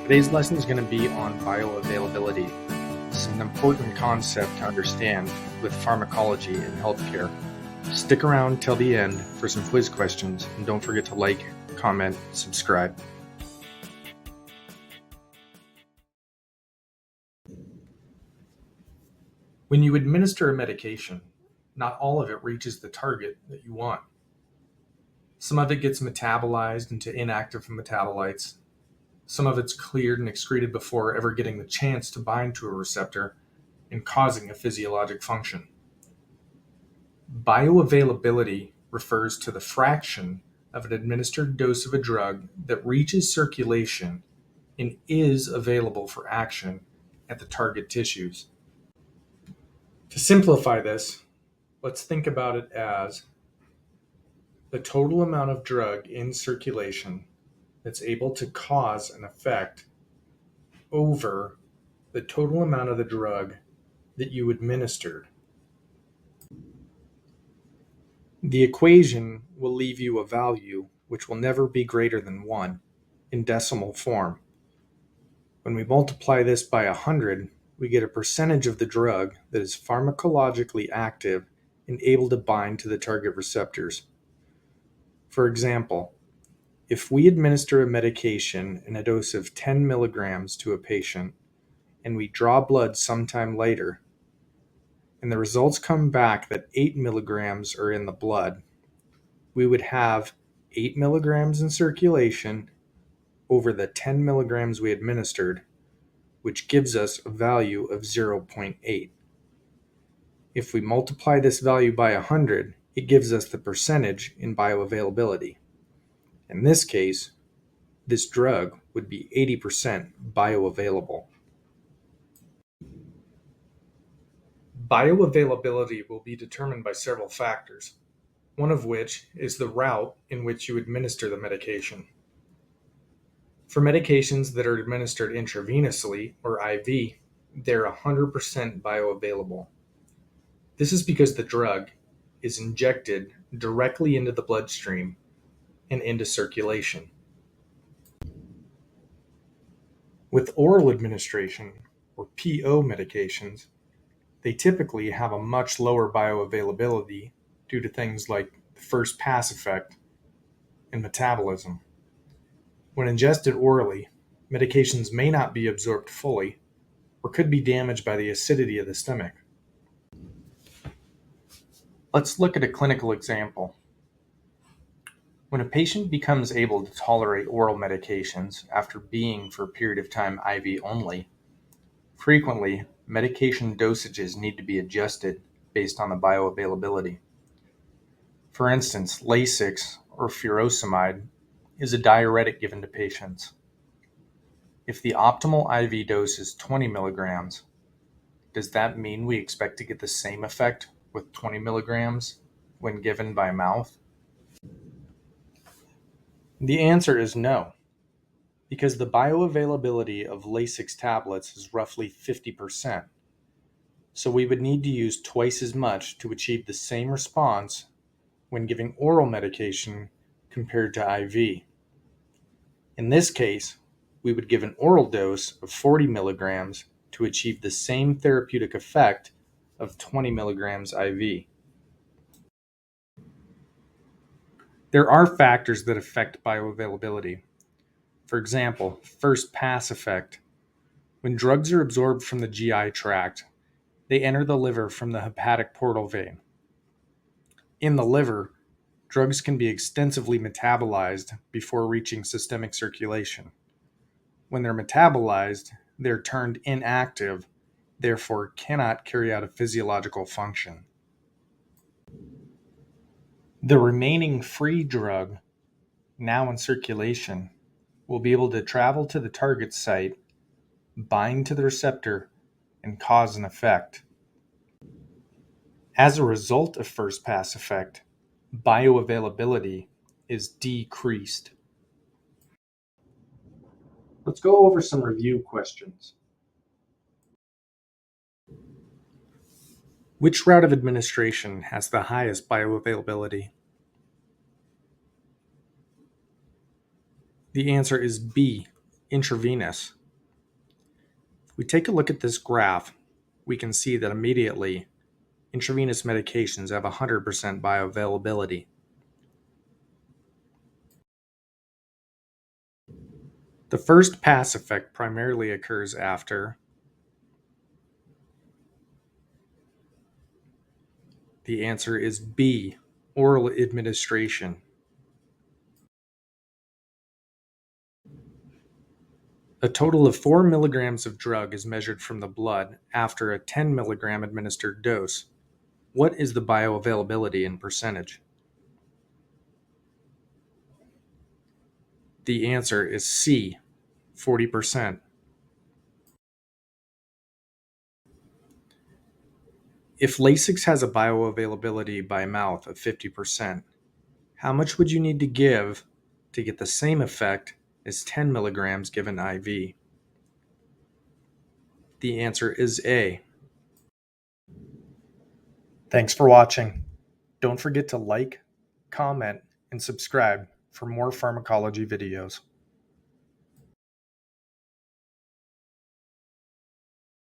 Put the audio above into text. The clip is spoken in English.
Today's lesson is going to be on bioavailability. It's an important concept to understand with pharmacology in healthcare. Stick around till the end for some quiz questions, and don't forget to like, comment, subscribe. When you administer a medication, not all of it reaches the target that you want. Some of it gets metabolized into inactive metabolites. Some of it's cleared and excreted before ever getting the chance to bind to a receptor and causing a physiologic function. Bioavailability refers to the fraction of an administered dose of a drug that reaches circulation and is available for action at the target tissues. To simplify this, let's think about it as the total amount of drug in circulation that's able to cause an effect over the total amount of the drug that you administered. The equation will leave you a value which will never be greater than 1 in decimal form. When we multiply this by 100, we get a percentage of the drug that is pharmacologically active and able to bind to the target receptors. For example, if we administer a medication in a dose of 10 milligrams to a patient and we draw blood sometime later, and the results come back that 8 milligrams are in the blood, we would have 8 milligrams in circulation over the 10 milligrams we administered, which gives us a value of 0.8. If we multiply this value by 100, it gives us the percentage in bioavailability. In this case, this drug would be 80% bioavailable. Bioavailability will be determined by several factors, one of which is the route in which you administer the medication. For medications that are administered intravenously or IV, they're 100% bioavailable. This is because the drug is injected directly into the bloodstream and into circulation. With oral administration, or PO medications, they typically have a much lower bioavailability due to things like the first pass effect and metabolism. When ingested orally, medications may not be absorbed fully or could be damaged by the acidity of the stomach. Let's look at a clinical example. When a patient becomes able to tolerate oral medications after being for a period of time IV only, frequently medication dosages need to be adjusted based on the bioavailability. For instance, Lasix or furosemide is a diuretic given to patients. If the optimal IV dose is 20 milligrams, does that mean we expect to get the same effect with 20 milligrams when given by mouth? The answer is no, because the bioavailability of Lasix tablets is roughly 50%. So we would need to use twice as much to achieve the same response when giving oral medication compared to IV. In this case, we would give an oral dose of 40 milligrams to achieve the same therapeutic effect of 20 milligrams IV. There are factors that affect bioavailability. For example, first pass effect. When drugs are absorbed from the GI tract, they enter the liver from the hepatic portal vein. In the liver, drugs can be extensively metabolized before reaching systemic circulation. When they're metabolized, they're turned inactive, therefore cannot carry out a physiological function. The remaining free drug, now in circulation, will be able to travel to the target site, bind to the receptor, and cause an effect. As a result of first pass effect, bioavailability is decreased. Let's go over some review questions. Which route of administration has the highest bioavailability? The answer is B, intravenous. We take a look at this graph, we can see that immediately intravenous medications have 100% bioavailability. The first pass effect primarily occurs after the answer is B, oral administration. A total of 4 milligrams of drug is measured from the blood after a 10 milligram administered dose. What is the bioavailability in percentage? The answer is C, 40%. If Lasix has a bioavailability by mouth of 50%, how much would you need to give to get the same effect as 10 milligrams given IV? The answer is A. Thanks for watching. Don't forget to like, comment, and subscribe for more pharmacology videos.